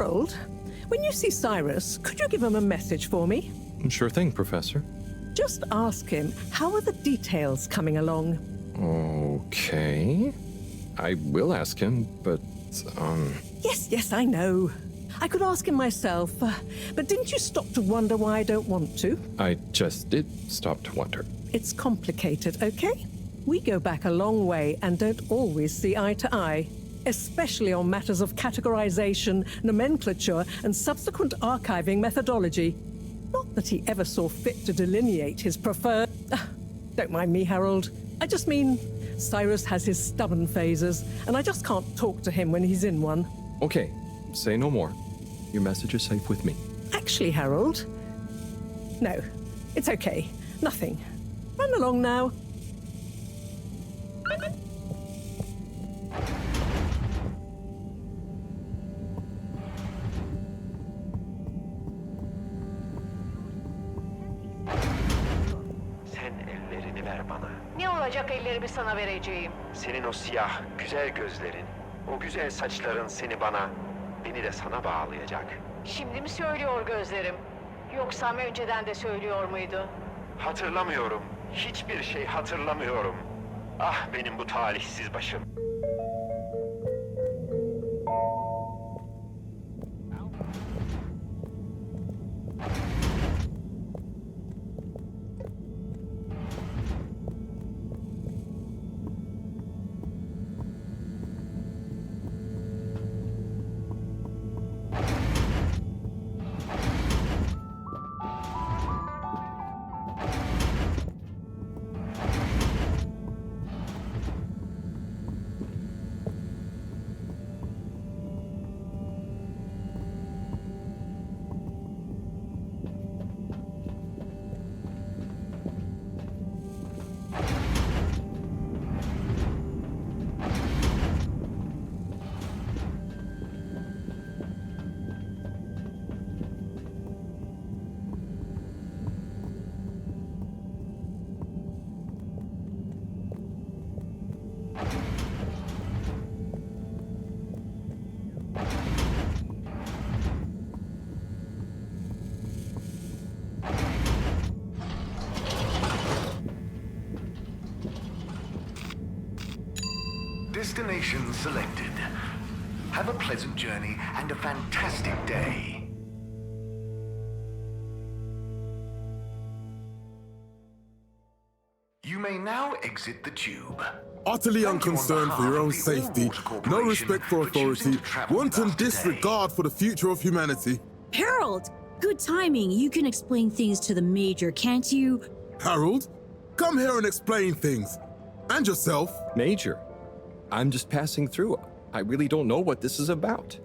Harold, when you see Cyrus, could you give him a message for me? Sure thing, Professor. Just ask him, how are the details coming along? Okay. I will ask him, but, Yes, I know. I could ask him myself, but didn't you stop to wonder why I don't want to? I just did stop to wonder. It's complicated, okay? We go back a long way and don't always see eye to eye, especially on matters of categorization, nomenclature, and subsequent archiving methodology. Not that he ever saw fit to delineate his preferred... Don't mind me, Harold. I just mean, Cyrus has his stubborn phases, and I just can't talk to him when he's in one. Okay, say no more. Your message is safe with me. Actually, Harold... No, it's okay. Nothing. Run along now. Sen ellerini ver bana. Ne olacak ellerimi sana vereceğim? Senin o siyah, güzel gözlerin, o güzel saçların seni bana, beni de sana bağlayacak. Şimdi mi söylüyor gözlerim? Yoksa önceden de söylüyor muydu? Hatırlamıyorum. Hiçbir şey hatırlamıyorum. Ah benim bu talihsiz başım. Destination selected. Have a pleasant journey and a fantastic day. You may now exit the tube. Utterly unconcerned for your own safety, no respect for authority, wanton disregard for the future of humanity. Harold! Good timing. You can explain things to the Major, can't you? Harold, come here and explain things. And yourself. Major, I'm just passing through. I really don't know what this is about.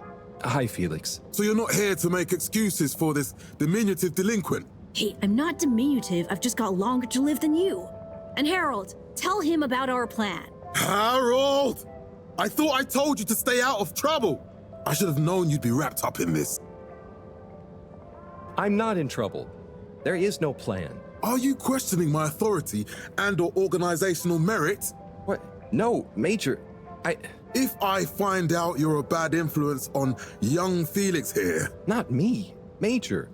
Hi, Felix. So you're not here to make excuses for this diminutive delinquent? Hey, I'm not diminutive. I've just got longer to live than you. And Harold, tell him about our plan. Harold! I thought I told you to stay out of trouble. I should have known you'd be wrapped up in this. I'm not in trouble. There is no plan. Are you questioning my authority and/or organizational merit? What? No, Major. If I find out you're a bad influence on young Felix here... Not me, Major.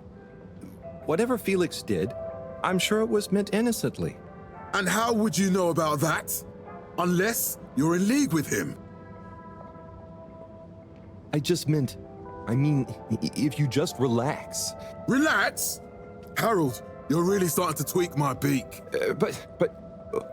Whatever Felix did, I'm sure it was meant innocently. And how would you know about that? Unless you're in league with him. I mean, if you just relax. Relax? Harold, you're really starting to tweak my beak. But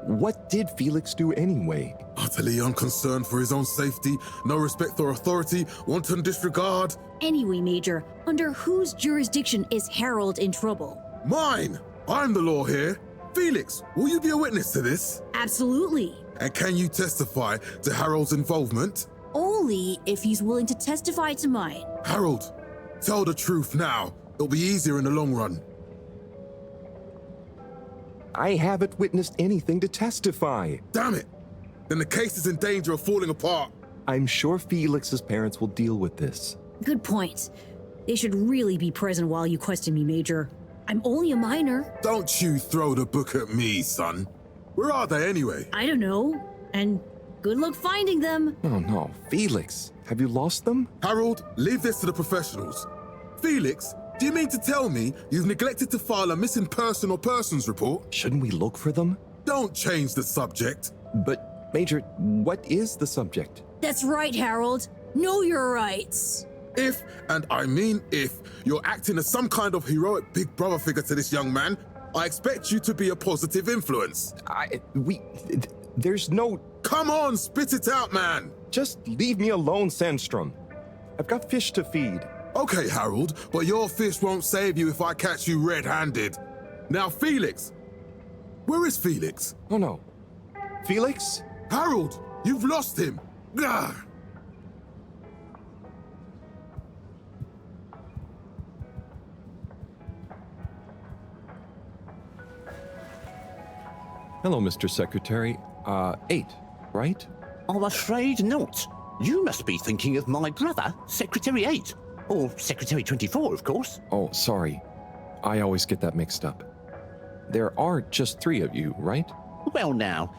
what did Felix do anyway? Utterly unconcerned for his own safety, no respect for authority, wanton disregard. Anyway, Major, under whose jurisdiction is Harold in trouble? Mine! I'm the law here. Felix, will you be a witness to this? Absolutely. And can you testify to Harold's involvement? Only if he's willing to testify to mine. Harold, tell the truth now. It'll be easier in the long run. I haven't witnessed anything to testify. Damn it! Then the case is in danger of falling apart. I'm sure Felix's parents will deal with this. Good point. They should really be present while you question me, Major. I'm only a minor. Don't you throw the book at me, son. Where are they anyway? I don't know. And Good luck finding them. Oh no, Felix, have you lost them? Harold, leave this to the professionals. Felix, do you mean to tell me you've neglected to file a missing person or persons report? Shouldn't we look for them? Don't change the subject. But, Major, what is the subject? That's right, Harold. Know your rights. If, and I mean if, you're acting as some kind of heroic big brother figure to this young man, I expect you to be a positive influence. There's no... Come on, spit it out, man! Just leave me alone, Sandstrom. I've got fish to feed. Okay, Harold, but your fish won't save you if I catch you red-handed. Now, Felix! Where is Felix? Oh no. Felix? Harold, you've lost him! Gah! Hello, Mr. Secretary. 8, right? I'm afraid not. You must be thinking of my brother, Secretary 8. Or Secretary 24, of course. Oh, sorry. I always get that mixed up. There are just 3 of you, right? Well now,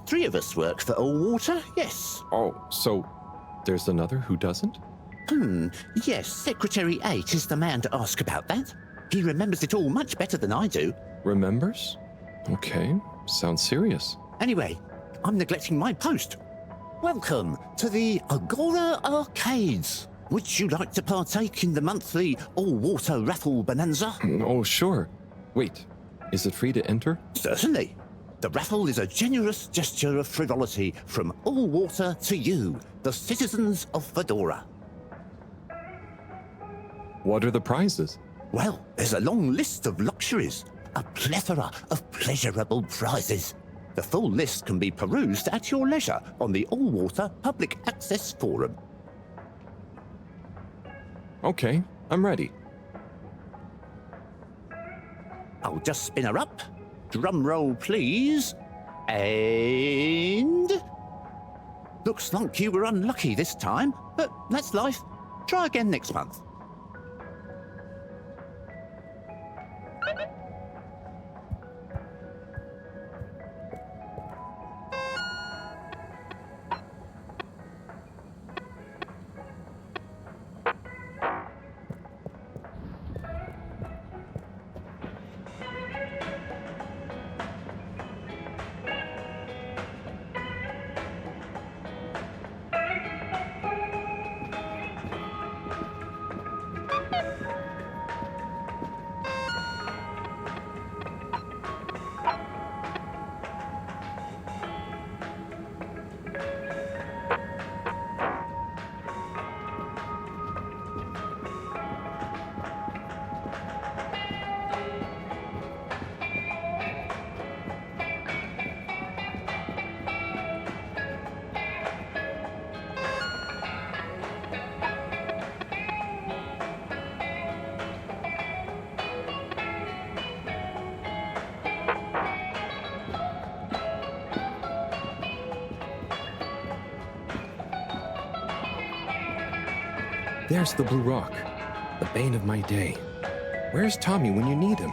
3 of us work for Allwater, yes. Oh, so there's another who doesn't? Yes, Secretary 8 is the man to ask about that. He remembers it all much better than I do. Remembers? Okay, sounds serious. Anyway, I'm neglecting my post. Welcome to the Agora Arcades. Would you like to partake in the monthly all-water raffle bonanza? Oh, sure. Wait, is it free to enter? Certainly. The raffle is a generous gesture of frivolity from Allwater to you, the citizens of Fedora. What are the prizes? Well, there's a long list of luxuries, a plethora of pleasurable prizes. The full list can be perused at your leisure on the Allwater Public Access Forum. Okay, I'm ready. I'll just spin her up. Drum roll, please. And... Looks like you were unlucky this time, but that's life. Try again next month. There's the Blue Rock, the bane of my day. Where's Tommy when you need him?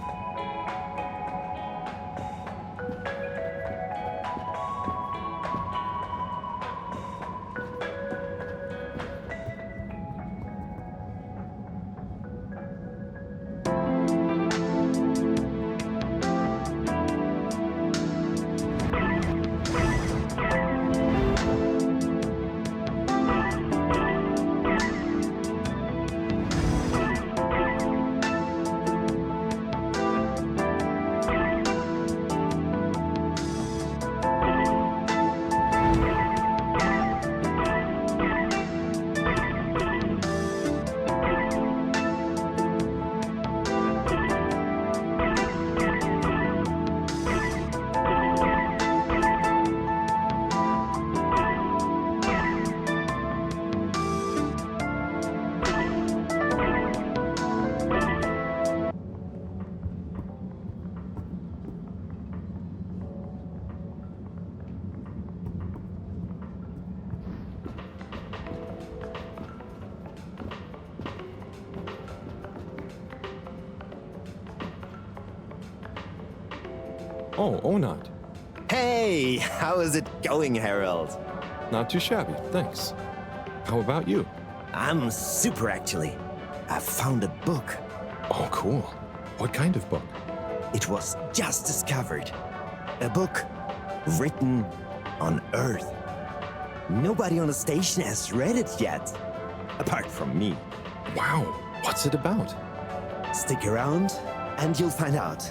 Oh, Onat. Hey, how is it going, Harold? Not too shabby, thanks. How about you? I'm super, actually. I found a book. Oh, cool. What kind of book? It was just discovered. A book written on Earth. Nobody on the station has read it yet, apart from me. Wow, what's it about? Stick around and you'll find out.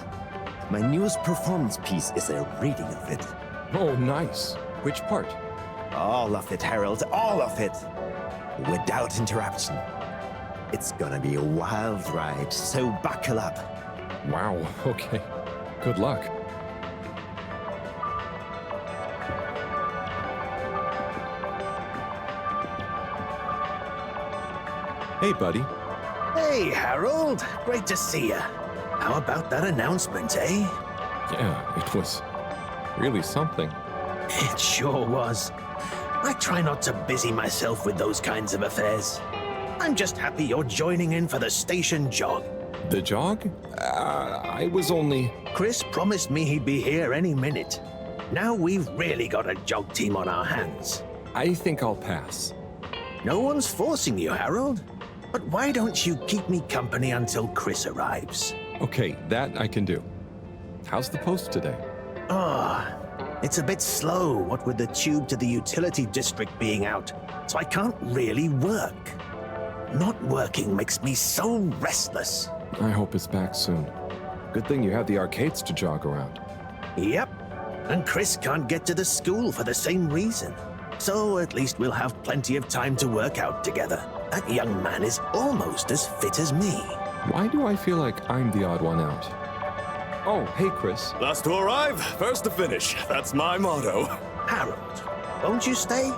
My newest performance piece is a reading of it. Oh, nice. Which part? All of it, Harold, all of it. Without interruption. It's gonna be a wild ride, so buckle up. Wow, okay. Good luck. Hey, buddy. Hey, Harold. Great to see you. How about that announcement, eh? Yeah, it was really something. It sure was. I try not to busy myself with those kinds of affairs. I'm just happy you're joining in for the station jog. The jog? I was only... Chris promised me he'd be here any minute. Now we've really got a jog team on our hands. I think I'll pass. No one's forcing you, Harold. But why don't you keep me company until Chris arrives? Okay, that I can do. How's the post today? It's a bit slow, what with the tube to the utility district being out, so I can't really work. Not working makes me so restless. I hope it's back soon. Good thing you have the arcades to jog around. Yep, and Chris can't get to the school for the same reason. So at least we'll have plenty of time to work out together. That young man is almost as fit as me. Why do I feel like I'm the odd one out? Oh, hey, Chris. Last to arrive, first to finish. That's my motto. Harold, won't you stay?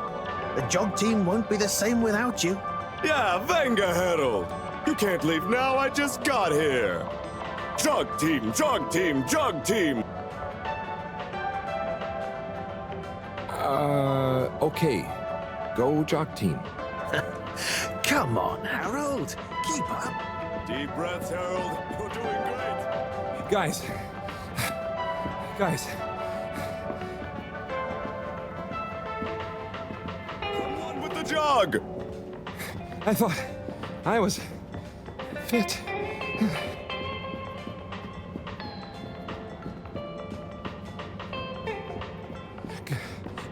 The jog team won't be the same without you. Yeah, venga, Harold. You can't leave now, I just got here. Jog team, jog team, jog team. Okay. Go jog team. Come on, Harold. Keep up. Deep breaths, Harold. You're doing great. Guys. Come on with the jog. I thought I was fit.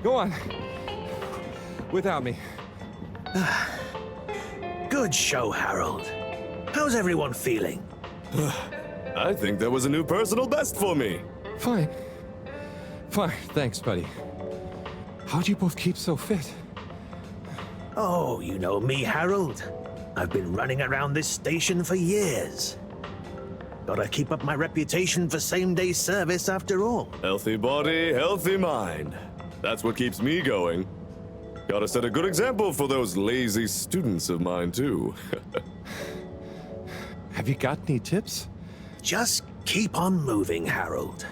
Go on. Without me. Good show, Harold. How's everyone feeling? I think that was a new personal best for me. Fine. Thanks, buddy. How'd you both keep so fit? Oh, you know me, Harold. I've been running around this station for years. Gotta keep up my reputation for same-day service after all. Healthy body, healthy mind. That's what keeps me going. Gotta set a good example for those lazy students of mine, too. Have you got any tips? Just keep on moving, Harold.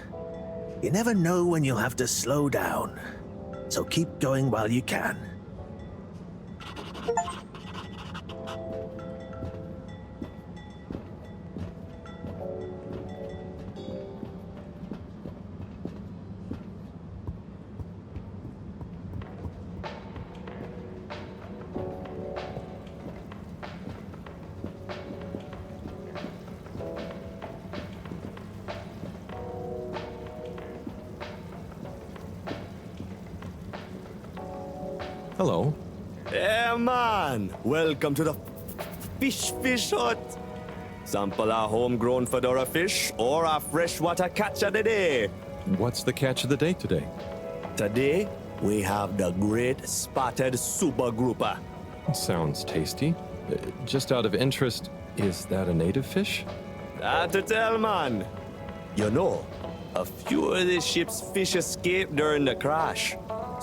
You never know when you'll have to slow down. So keep going while you can. Hello. Yeah, man. Welcome to the fish hut. Sample a homegrown fedora fish or a freshwater catch of the day. What's the catch of the day today? Today, we have the great spotted super grouper. Sounds tasty. Just out of interest, is that a native fish? Hard to tell, man. You know, a few of this ship's fish escaped during the crash.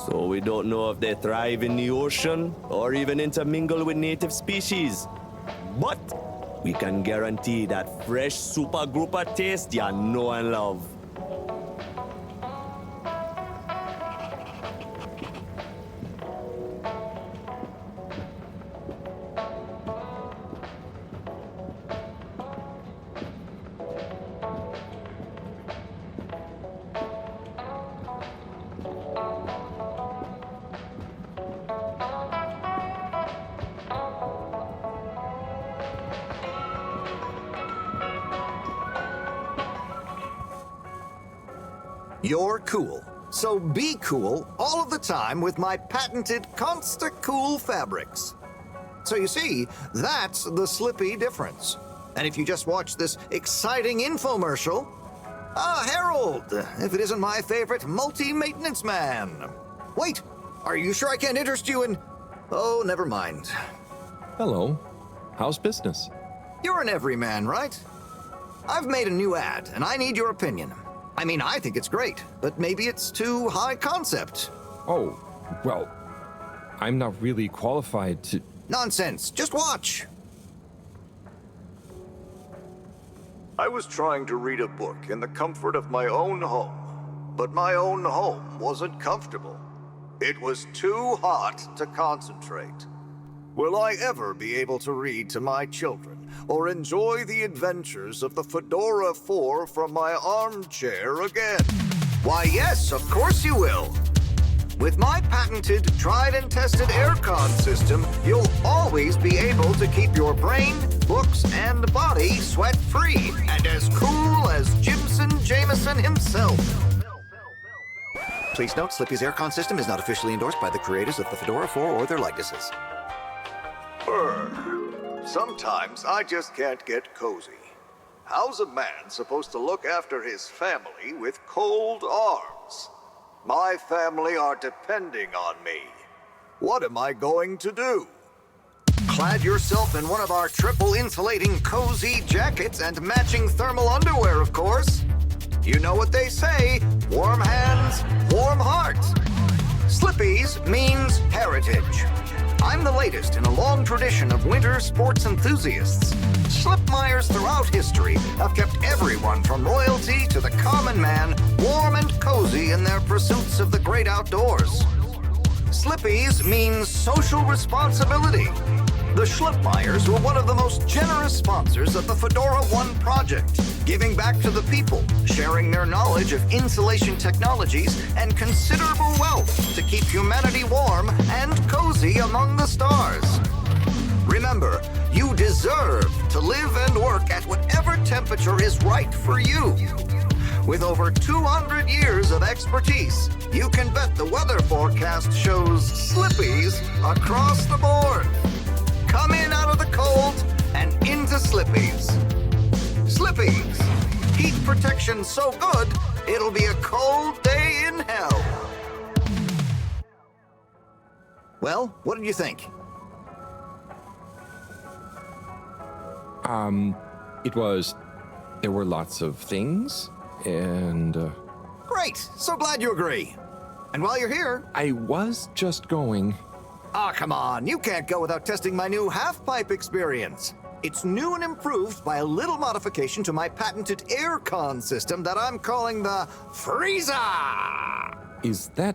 So we don't know if they thrive in the ocean or even intermingle with native species. But we can guarantee that fresh super grouper taste you know and love. You're cool. So be cool all of the time with my patented Consta-Cool fabrics. So you see, that's the Slippy difference. And if you just watch this exciting infomercial... Ah, Harold, if it isn't my favorite multi-maintenance man. Wait, are you sure I can't interest you in... Oh, never mind. Hello. How's business? You're an everyman, right? I've made a new ad, and I need your opinion. I mean, I think it's great, but maybe it's too high concept. Oh, well, I'm not really qualified to... Nonsense, just watch. I was trying to read a book in the comfort of my own home, but my own home wasn't comfortable. It was too hot to concentrate. Will I ever be able to read to my children or enjoy the adventures of the Fedora 4 from my armchair again? Why, yes, of course you will. With my patented, tried and tested aircon system, you'll always be able to keep your brain, books, and body sweat-free and as cool as Jimson Jameson himself. Please note, Slippy's aircon system is not officially endorsed by the creators of the Fedora 4 or their likenesses. Sometimes I just can't get cozy. How's a man supposed to look after his family with cold arms? My family are depending on me. What am I going to do? Clad yourself in one of our triple insulating cozy jackets and matching thermal underwear, of course. You know what they say, warm hands, warm heart. Slippies means heritage. I'm the latest in a long tradition of winter sports enthusiasts. Slipmeyers throughout history have kept everyone from royalty to the common man warm and cozy in their pursuits of the great outdoors. Slippies means social responsibility. The Slipmeyers were one of the most generous sponsors of the Fedora 1 project, giving back to the people, sharing their knowledge of insulation technologies and considerable wealth to keep humanity warm and cozy among the stars. Remember, you deserve to live and work at whatever temperature is right for you. With over 200 years of expertise, you can bet the weather forecast shows Slippies across the board. Come in out of the cold and into Slippies. Slippies. Heat protection so good, it'll be a cold day in hell. Well, what did you think? There were lots of things, and... Great! So glad you agree. And while you're here... I was just going... Ah, come on, you can't go without testing my new half-pipe experience. It's new and improved by a little modification to my patented aircon system that I'm calling the Freezer! Is that...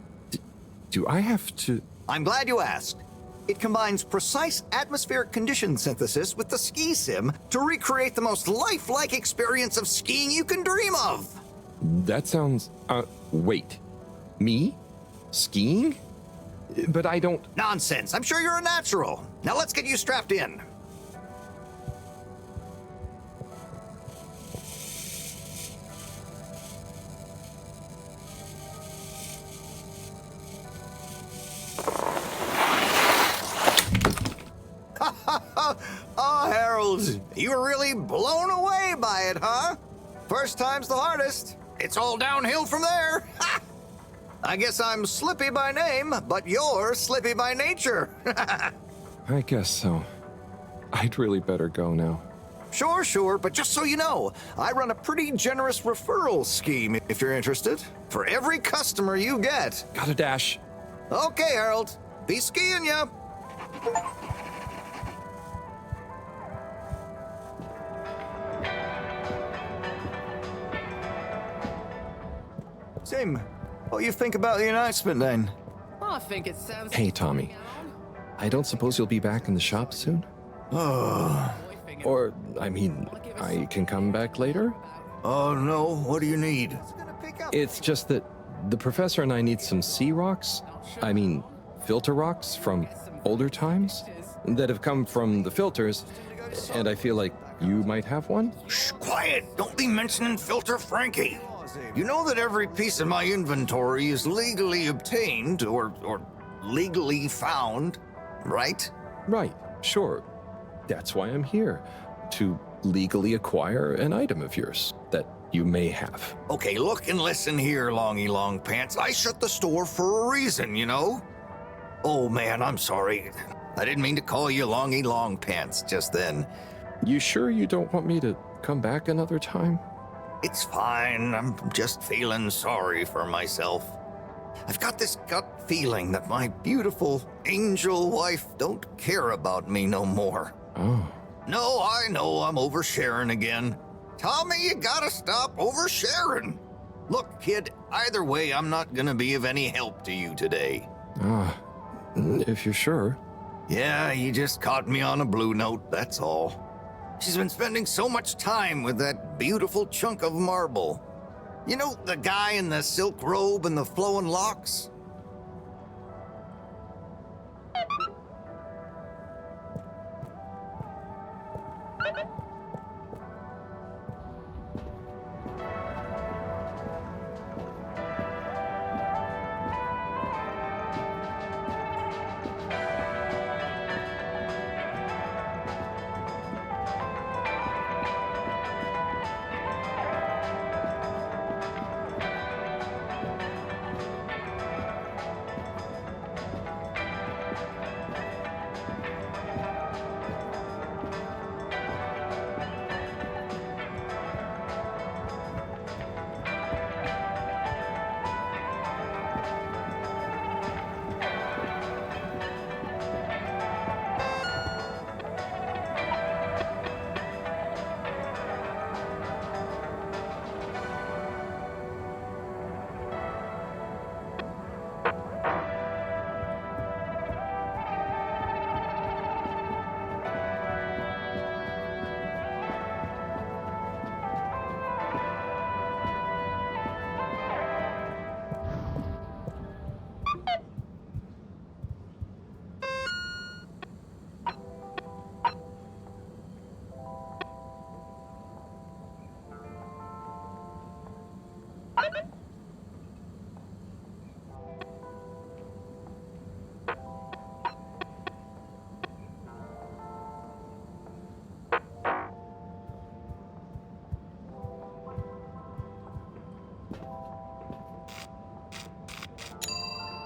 do I have to... I'm glad you asked. It combines precise atmospheric condition synthesis with the ski sim to recreate the most lifelike experience of skiing you can dream of. That sounds... wait. Me? Skiing? But I don't... Nonsense. I'm sure you're a natural. Now let's get you strapped in. Oh, Harold, you were really blown away by it, huh? First time's the hardest. It's all downhill from there. I guess I'm Slippy by name, but you're Slippy by nature. I guess so. I'd really better go now. Sure, but just so you know, I run a pretty generous referral scheme if you're interested. For every customer you get. Gotta dash. Okay, Harold. Be skiing ya. Tim, what do you think about the announcement then? Oh, I think it sounds... Hey, Tommy. I don't suppose you'll be back in the shop soon? Oh. Or, I mean, I can come back later? Oh, no. What do you need? It's just that the professor and I need some sea rocks. I mean, filter rocks from older times that have come from the filters, and I feel like you might have one? Shh, quiet. Don't be mentioning Filter Frankie. You know that every piece in my inventory is legally obtained or legally found, right? Right, sure. That's why I'm here, to legally acquire an item of yours that you may have. Okay, look and listen here, Longy Long Pants. I shut the store for a reason, you know? Oh man, I'm sorry. I didn't mean to call you Longy Long Pants just then. You sure you don't want me to come back another time? It's fine. I'm just feeling sorry for myself. I've got this gut feeling that my beautiful angel wife don't care about me no more. Oh. No, I know I'm oversharing again. Tommy, you gotta stop oversharing. Look, kid, either way, I'm not gonna be of any help to you today. If you're sure. Yeah, you just caught me on a blue note, that's all. She's been spending so much time with that beautiful chunk of marble. You know, the guy in the silk robe and the flowing locks?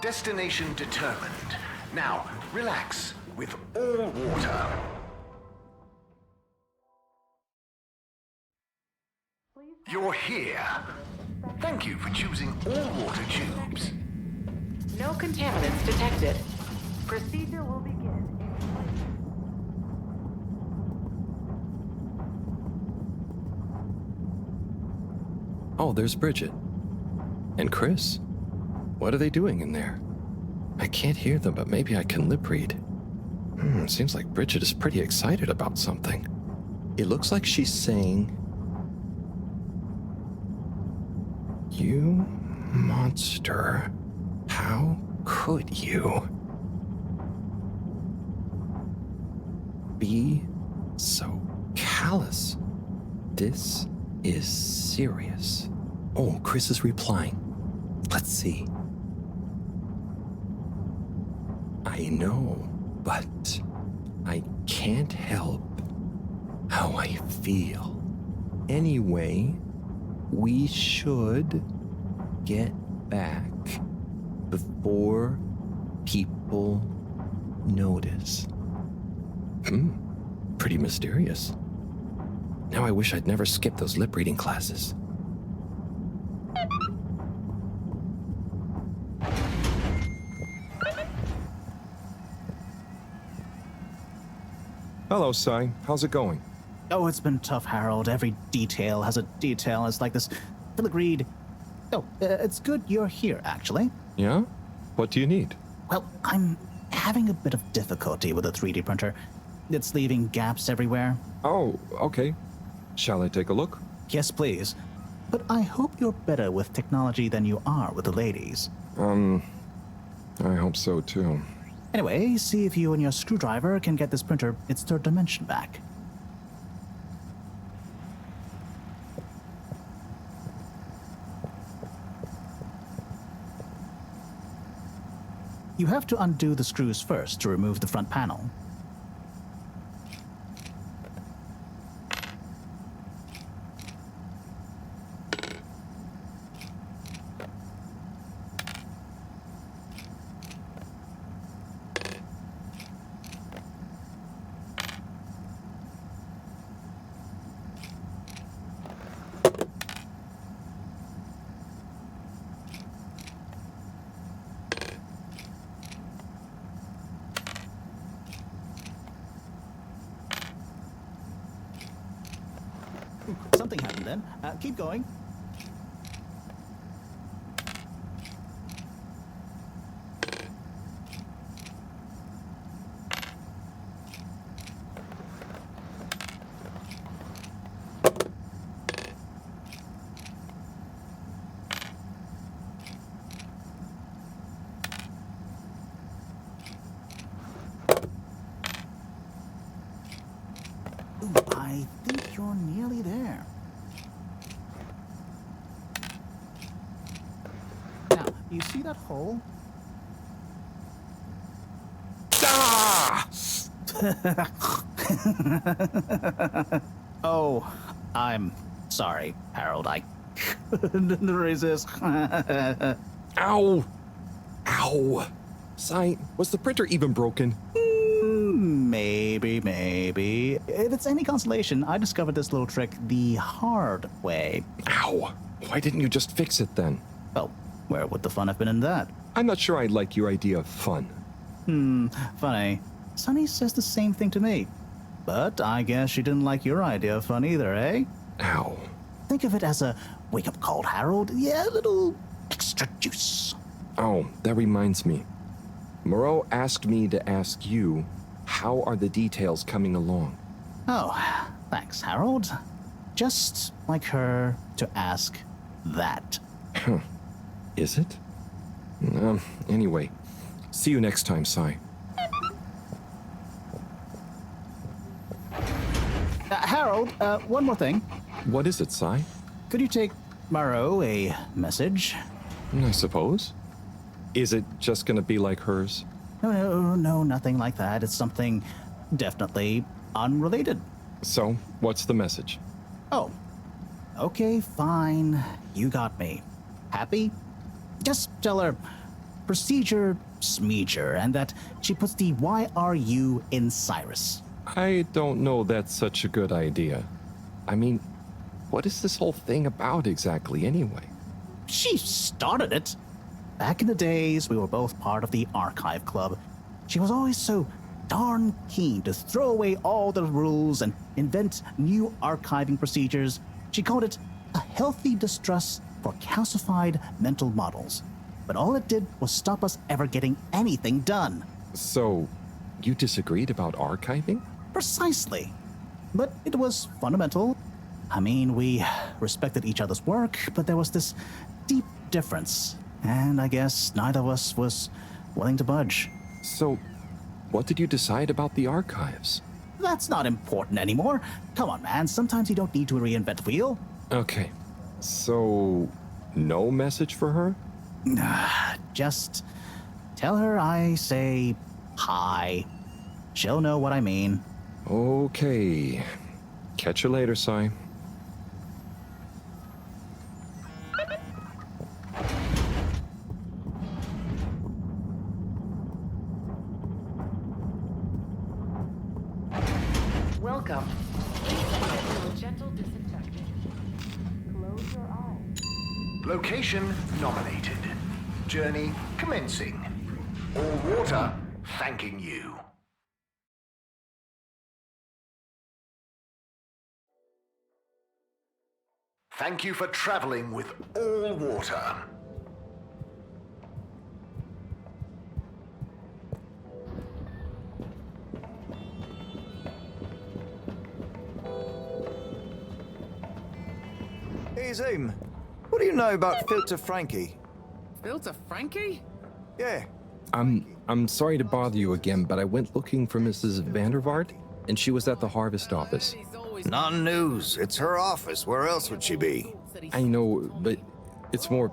Destination determined. Now, relax with all water. You're here. Thank you for choosing all water tubes. No contaminants detected. Procedure will begin. Oh, there's Bridget. And Chris. What are they doing in there? I can't hear them, but maybe I can lip read. Seems like Bridget is pretty excited about something. It looks like she's saying, "You monster, how could you be so callous? This is serious." Oh, Chris is replying. Let's see. I know, but I can't help how I feel. Anyway, we should get back before people notice. Pretty mysterious. Now I wish I'd never skipped those lip reading classes. Hello, Sai. How's it going? Oh, it's been tough, Harold. Every detail has a detail. It's like this filigreed. Oh, it's good you're here, actually. Yeah? What do you need? Well, I'm having a bit of difficulty with a 3D printer. It's leaving gaps everywhere. Oh, okay. Shall I take a look? Yes, please. But I hope you're better with technology than you are with the ladies. I hope so, too. Anyway, see if you and your screwdriver can get this printer its third dimension back. You have to undo the screws first to remove the front panel. Something happened then. Keep going. I think you're nearly there. Now, you see that hole? Ah! Oh, I'm sorry, Harold. I couldn't resist. Ow! Ow! Sai, was the printer even broken? Maybe. If it's any consolation, I discovered this little trick the hard way. Ow! Why didn't you just fix it then? Well, where would the fun have been in that? I'm not sure I like your idea of fun. Funny. Sunny says the same thing to me. But I guess she didn't like your idea of fun either, eh? Ow. Think of it as a wake-up call, Harold. Yeah, a little extra juice. Oh, that reminds me. Moreau asked me to ask you, how are the details coming along? Oh, thanks, Harold. Just like her to ask that. Huh. Is it? Anyway, see you next time, Sai. Harold, one more thing. What is it, Sai? Could you take Moreau a message? I suppose. Is it just gonna be like hers? No, nothing like that. It's something definitely unrelated. So, what's the message? Oh, okay, fine. You got me. Happy? Just tell her procedure smeeger and that she puts the YRU in Cyrus. I don't know that's such a good idea. I mean, what is this whole thing about exactly anyway? She started it. Back in the days, we were both part of the archive club. She was always so darn keen to throw away all the rules and invent new archiving procedures. She called it a healthy distrust for calcified mental models. But all it did was stop us ever getting anything done. So, you disagreed about archiving? Precisely. But it was fundamental. I mean, we respected each other's work, but there was this deep difference. And I guess neither of us was willing to budge. So, what did you decide about the archives? That's not important anymore. Come on, man. Sometimes you don't need to reinvent the wheel. Okay. So, no message for her? Just tell her I say hi. She'll know what I mean. Okay. Catch you later, Sai. Welcome. Gentle disinfectant. Close your eyes. Location nominated. Journey commencing. All water thanking you. Thank you for traveling with all water. Hey, Zoom. What do you know about Filter Frankie? Filter Frankie? Yeah. I'm sorry to bother you again, but I went looking for Mrs. Vandervaart, and she was at the harvest office. Non-news. It's her office. Where else would she be? I know, but it's more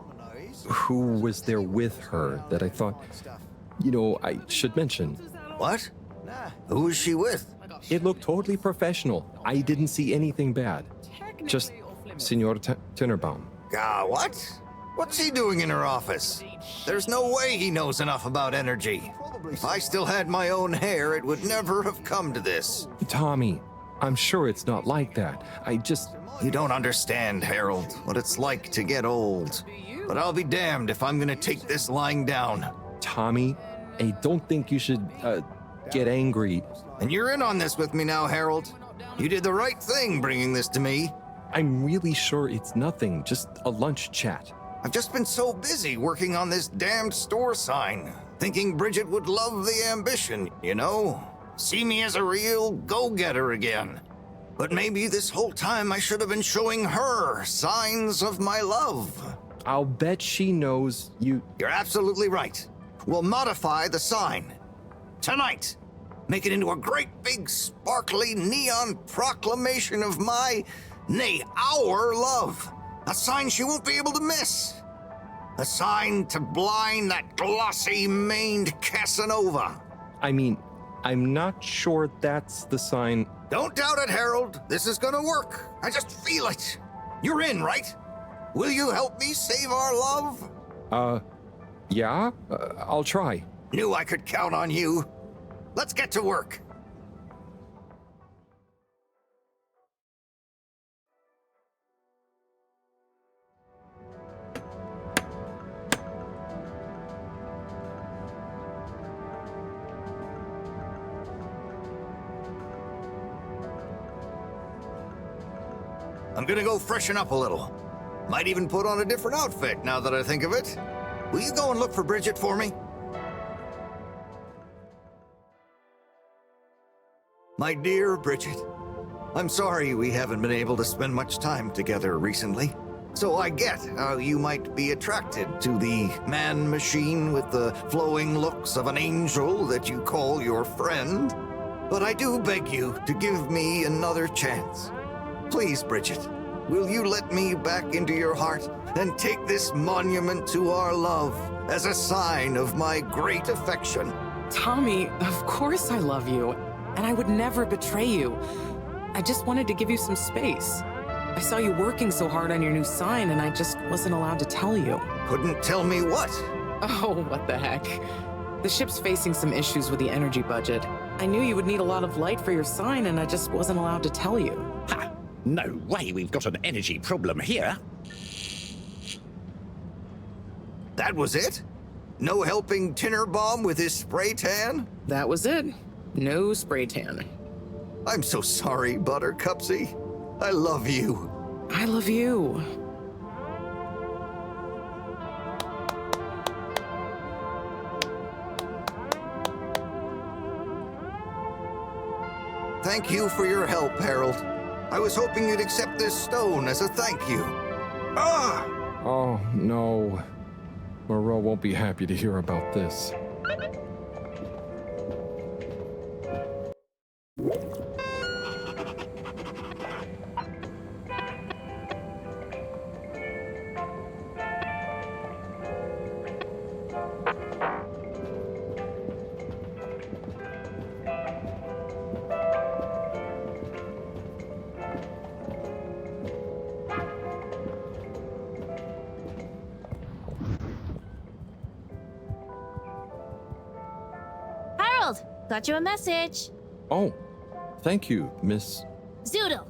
who was there with her that I thought... You know, I should mention. What? Who is she with? It looked totally professional. I didn't see anything bad. Just Senor Tinnerbaum. What? What's he doing in her office? There's no way he knows enough about energy. If I still had my own hair, it would never have come to this. Tommy, I'm sure it's not like that. You don't understand, Harold, what it's like to get old. But I'll be damned if I'm gonna take this lying down. Tommy, I don't think you should, get angry. And you're in on this with me now, Harold. You did the right thing bringing this to me. I'm really sure it's nothing, just a lunch chat. I've just been so busy working on this damned store sign, thinking Bridget would love the ambition, you know? See me as a real go-getter again. But maybe this whole time I should have been showing her signs of my love. I'll bet she knows you... You're absolutely right. We'll modify the sign. Tonight. Make it into a great big sparkly neon proclamation of my, nay, our love. A sign she won't be able to miss. A sign to blind that glossy-maned Casanova. I mean, I'm not sure that's the sign. Don't doubt it, Harold. This is gonna work. I just feel it. You're in, right? Will you help me save our love? Yeah? I'll try. Knew I could count on you. Let's get to work. I'm gonna go freshen up a little. Might even put on a different outfit now that I think of it. Will you go and look for Bridget for me? My dear Bridget, I'm sorry we haven't been able to spend much time together recently. So I get how you might be attracted to the man-machine with the flowing looks of an angel that you call your friend. But I do beg you to give me another chance. Please, Bridget, will you let me back into your heart and take this monument to our love as a sign of my great affection? Tommy, of course I love you, and I would never betray you. I just wanted to give you some space. I saw you working so hard on your new sign, and I just wasn't allowed to tell you. Couldn't tell me what? Oh, what the heck. The ship's facing some issues with the energy budget. I knew you would need a lot of light for your sign, and I just wasn't allowed to tell you. Ha! No way we've got an energy problem here. That was it? No helping Tinnerbaum with his spray tan? That was it. No spray tan. I'm so sorry, Buttercupsy. I love you. I love you. Thank you for your help, Harold. I was hoping you'd accept this stone as a thank you. Ah! Oh, no. Moreau won't be happy to hear about this. Got you a message. Oh, thank you, Miss... Zoodle.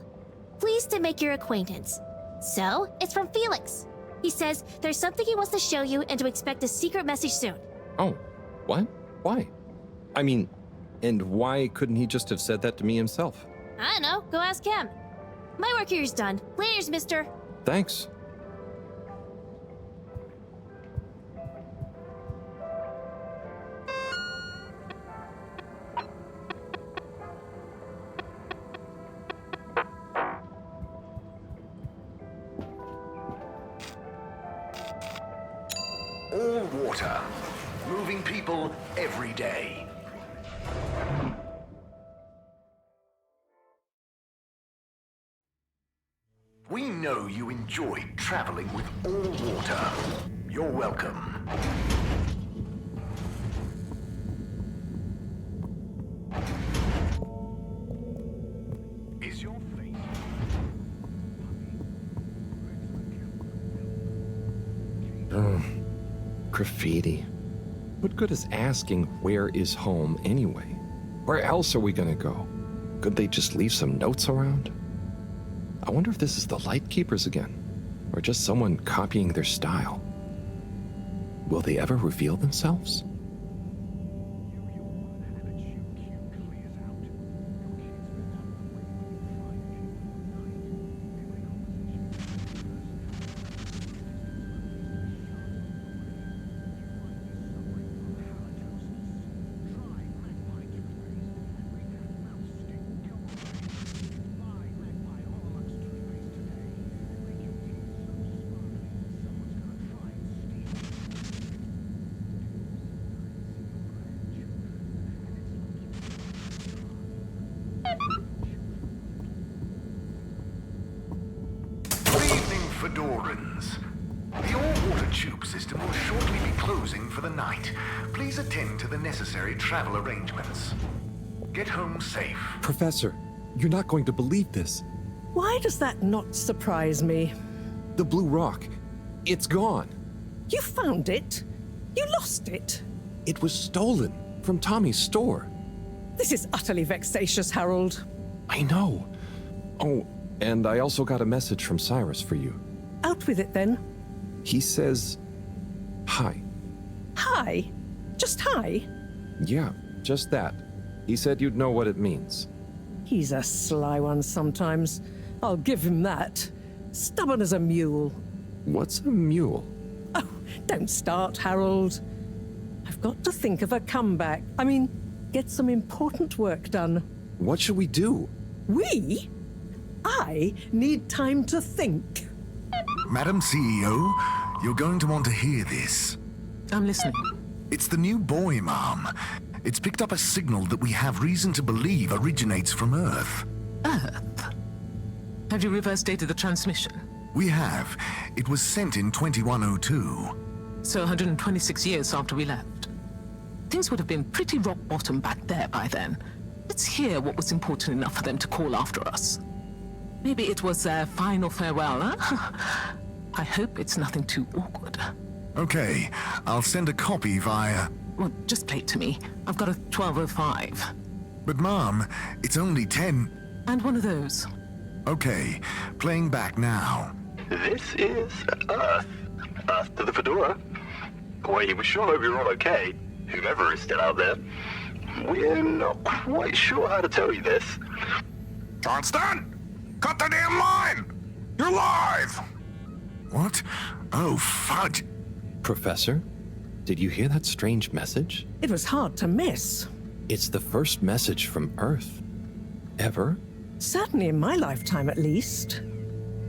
Pleased to make your acquaintance. So, it's from Felix. He says there's something he wants to show you and to expect a secret message soon. Oh, what? Why? I mean, and why couldn't he just have said that to me himself? I don't know. Go ask him. My work here's done. Laters, mister. Thanks. All water, moving people every day. We know you enjoyed traveling with all water. You're welcome. Graffiti. What good is asking where is home anyway? Where else are we gonna go? Could they just leave some notes around? I wonder if this is the Lightkeepers again, or just someone copying their style. Will they ever reveal themselves? Fedorans. The all-water tube system will shortly be closing for the night. Please attend to the necessary travel arrangements. Get home safe. Professor, you're not going to believe this. Why does that not surprise me? The blue rock. It's gone. You found it? You lost it? It was stolen from Tommy's store. This is utterly vexatious, Harold. I know. Oh, and I also got a message from Cyrus for you. Out with it, then. He says, hi. Hi? Just hi? Yeah, just that. He said you'd know what it means. He's a sly one sometimes. I'll give him that. Stubborn as a mule. What's a mule? Oh, don't start, Harold. I've got to think of a comeback. I mean, get some important work done. What should we do? We? I need time to think. Madam CEO, you're going to want to hear this. I'm listening. It's the new buoy, Ma'am. It's picked up a signal that we have reason to believe originates from Earth. Earth? Have you reverse dated the transmission? We have. It was sent in 2102. So 126 years after we left. Things would have been pretty rock bottom back there by then. Let's hear what was important enough for them to call after us. Maybe it was their final farewell, huh? I hope it's nothing too awkward. Okay, I'll send a copy via... Well, just play it to me. I've got a 1205. But Mom, it's only 10... And one of those. Okay, playing back now. This is Earth. Earth to the Fedora. We sure hope you're all okay, whomever is still out there. We're not quite sure how to tell you this. Johnston! Cut the damn line! You're live! What? Oh, fudge. Professor, did you hear that strange message? It was hard to miss. It's the first message from Earth. Ever? Certainly in my lifetime, at least.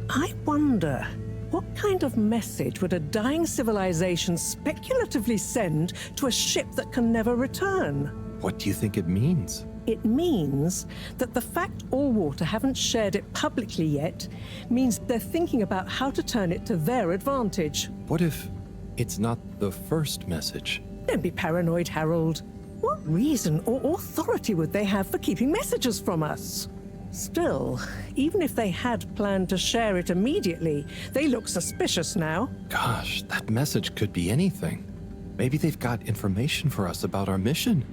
I wonder, what kind of message would a dying civilization speculatively send to a ship that can never return? What do you think it means? It means that the fact Allwater haven't shared it publicly yet means they're thinking about how to turn it to their advantage. What if it's not the first message? Don't be paranoid, Harold. What reason or authority would they have for keeping messages from us? Still, even if they had planned to share it immediately, they look suspicious now. Gosh, that message could be anything. Maybe they've got information for us about our mission.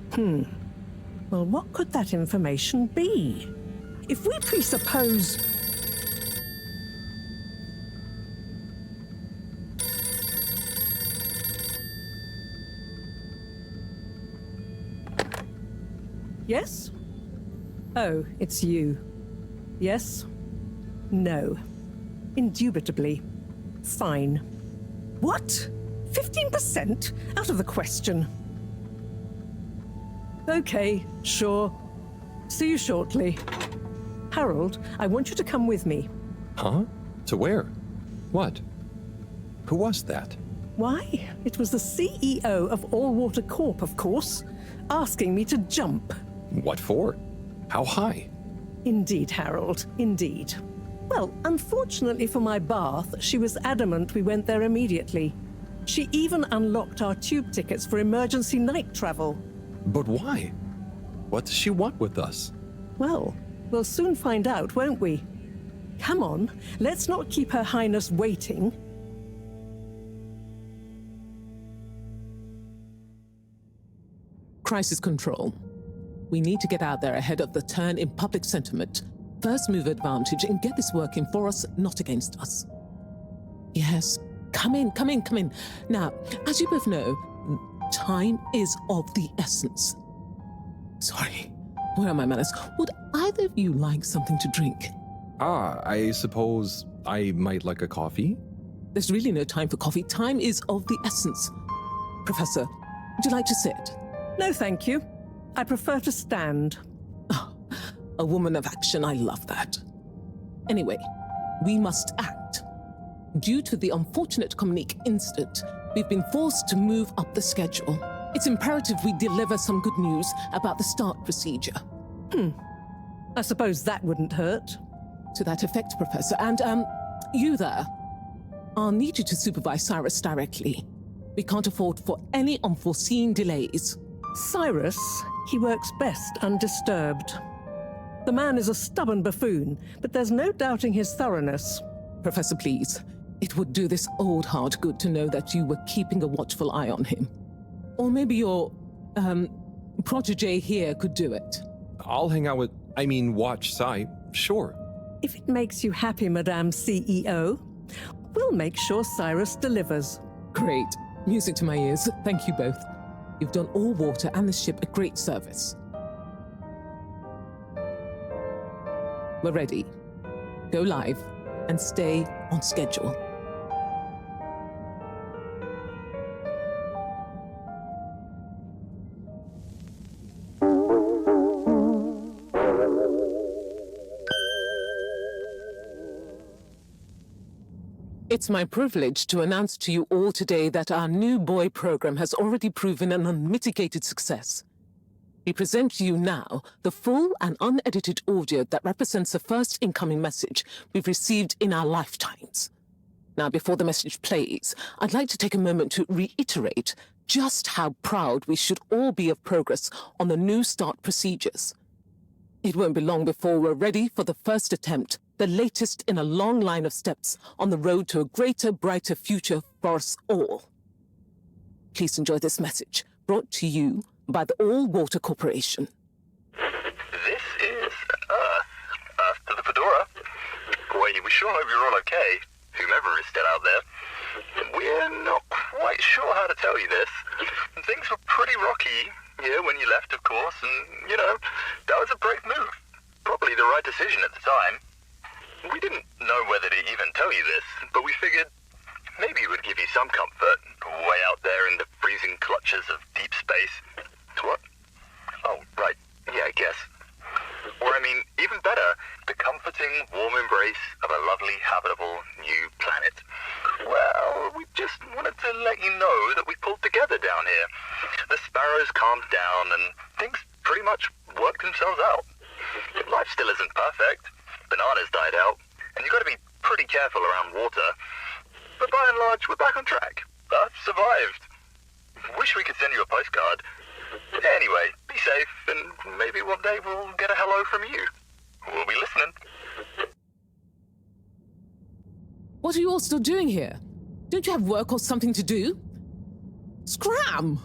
Well, what could that information be? If we presuppose... Yes? Oh, it's you. Yes? No. Indubitably. Fine. What? 15%? Out of the question. Okay, sure. See you shortly. Harold, I want you to come with me. Huh? To where? What? Who was that? Why, it was the CEO of Allwater Corp, of course, asking me to jump. What for? How high? Indeed, Harold, indeed. Well, unfortunately for my bath, she was adamant we went there immediately. She even unlocked our tube tickets for emergency night travel. But why? What does she want with us? Well, we'll soon find out, won't we? Come on, let's not keep Her Highness waiting. Crisis control. We need to get out there ahead of the turn in public sentiment. First move advantage and get this working for us, not against us. Yes, come in. Now, as you both know, time is of the essence. Sorry, where are my manners? Would either of you like something to drink? I suppose I might like a coffee? There's really no time for coffee. Time is of the essence. Professor, would you like to sit? No, thank you. I prefer to stand. Oh, a woman of action, I love that. Anyway, we must act. Due to the unfortunate Communique incident, we've been forced to move up the schedule. It's imperative we deliver some good news about the start procedure. I suppose that wouldn't hurt. To that effect, Professor. And, you there. I'll need you to supervise Cyrus directly. We can't afford for any unforeseen delays. Cyrus, he works best undisturbed. The man is a stubborn buffoon, but there's no doubting his thoroughness. Professor, please. It would do this old heart good to know that you were keeping a watchful eye on him. Or maybe your, protege here could do it. I'll hang out with, watch Cy, sure. If it makes you happy, Madame CEO, we'll make sure Cyrus delivers. Great. Music to my ears. Thank you both. You've done all water and the ship a great service. We're ready. Go live and stay on schedule. It's my privilege to announce to you all today that our new boy program has already proven an unmitigated success. We present to you now the full and unedited audio that represents the first incoming message we've received in our lifetimes. Now, before the message plays, I'd like to take a moment to reiterate just how proud we should all be of progress on the new start procedures. It won't be long before we're ready for the first attempt, the latest in a long line of steps on the road to a greater, brighter future for us all. Please enjoy this message, brought to you by the All Water Corporation. This is Earth to the Fedora. We sure hope you're all okay, whomever is still out there. We're not quite sure how to tell you this. Things were pretty rocky here when you left, of course, and, that was a brave move. Probably the right decision at the time. We didn't know whether to even tell you this, but we figured maybe it would give you some comfort way out there in the freezing clutches of deep space. What? Oh, right. Yeah, I guess. Or, even better, the comforting, warm embrace of a lovely, habitable new planet. Well, we just wanted to let you know that we pulled together down here. The sparrows calmed down and things pretty much worked themselves out. Life still isn't perfect. Bananas died out, and you've got to be pretty careful around water. But by and large, we're back on track. Earth survived. Wish we could send you a postcard. Anyway, be safe, and maybe one day we'll get a hello from you. We'll be listening. What are you all still doing here? Don't you have work or something to do? Scram!